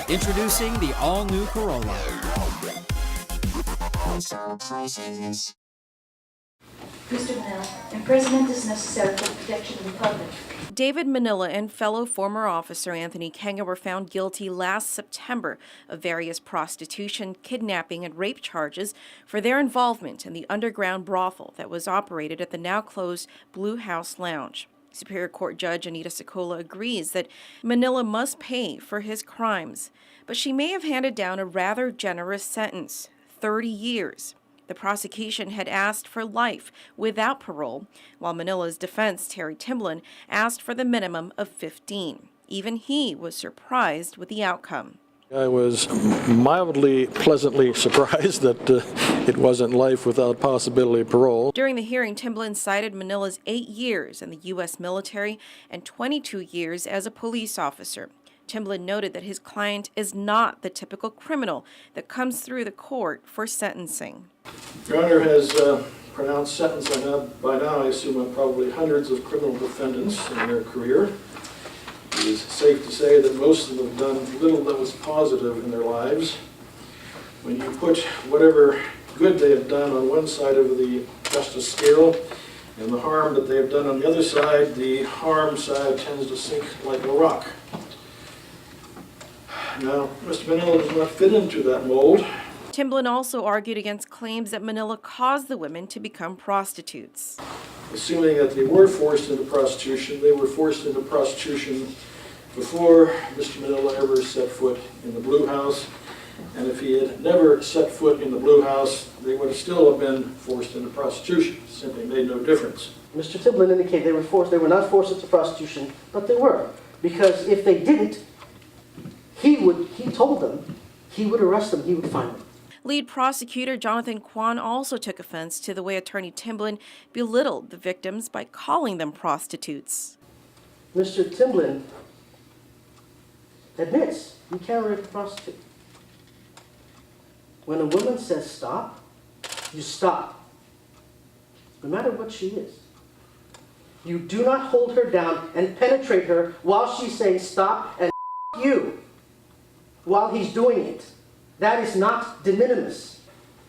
Introducing the all-new Corolla. Mr. Manila, imprisonment is necessary for the protection of the public. David Manila and fellow former officer Anthony Kenga were found guilty last September of various prostitution, kidnapping, and rape charges for their involvement in the underground brothel that was operated at the now-closed Blue House Lounge. Superior Court Judge Anita Sokola agrees that Manila must pay for his crimes, but she may have handed down a rather generous sentence, 30 years. The prosecution had asked for life without parole, while Manila's defense, Terry Timblin, asked for the minimum of 15. Even he was surprised with the outcome. I was mildly, pleasantly surprised that it wasn't life without possibility of parole. During the hearing, Timblin cited Manila's 8 years in the U.S. military and 22 years as a police officer. Timblin noted that his client is not the typical criminal that comes through the court for sentencing. Your Honor has pronounced sentence by now, I assume, on probably hundreds of criminal defendants in their career. It is safe to say that most of them have done little that was positive in their lives. When you put whatever good they have done on one side of the justice scale and the harm that they have done on the other side, the harm side tends to sink like a rock. Now, Mr. Manila does not fit into that mold. Timblin also argued against claims that Manila caused the women to become prostitutes. Assuming that they were forced into prostitution, they were forced into prostitution before Mr. Manila ever set foot in the Blue House. And if he had never set foot in the Blue House, they would still have been forced into prostitution. It simply made no difference. Mr. Timblin indicated they were not forced into prostitution, but they were. Because if they didn't, he told them, he would arrest them, he would find them. Lead prosecutor Jonathan Kwan also took offense to the way Attorney Timblin belittled the victims by calling them prostitutes. Mr. Timblin admits you can't rape a prostitute. When a woman says stop, you stop, no matter what she is. You do not hold her down and penetrate her while she's saying stop and you while he's doing it. That is not de minimis.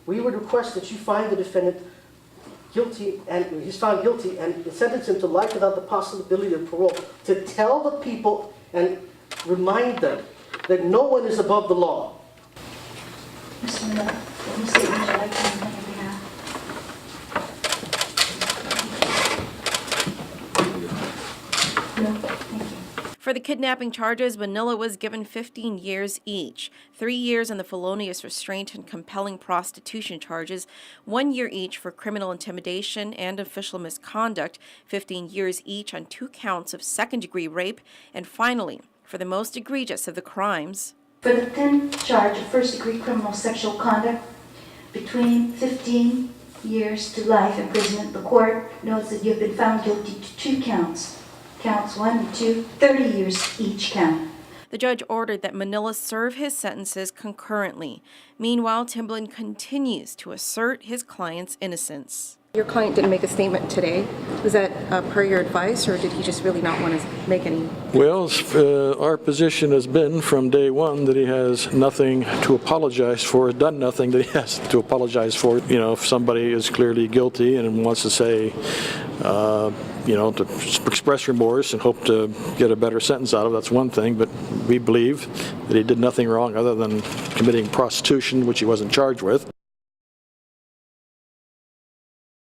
We would request that you find the defendant guilty, and he's found guilty, and sentence him to life without the possibility of parole, to tell the people and remind them that no one is above the law. Mr. Manila, any statement would you like to make on your behalf? No, thank you. For the kidnapping charges, Manila was given 15 years each, 3 years on the felonious restraint and compelling prostitution charges, 1 year each for criminal intimidation and official misconduct, 15 years each on 2 counts of second-degree rape, and finally, for the most egregious of the crimes. For the 10th charge of first-degree criminal sexual conduct, between 15 years to life imprisonment, the court notes that you have been found guilty to 2 counts. Counts 1 and 2, 30 years each count. The judge ordered that Manila serve his sentences concurrently. Meanwhile, Timblin continues to assert his client's innocence. Your client didn't make a statement today. Was that per your advice, or did he just really not want to make any? Well, our position has been from day one that he has nothing to apologize for, done nothing that he has to apologize for. You know, if somebody is clearly guilty and wants to say, to express remorse and hope to get a better sentence out of it, that's one thing, but we believe that he did nothing wrong other than committing prostitution, which he wasn't charged with.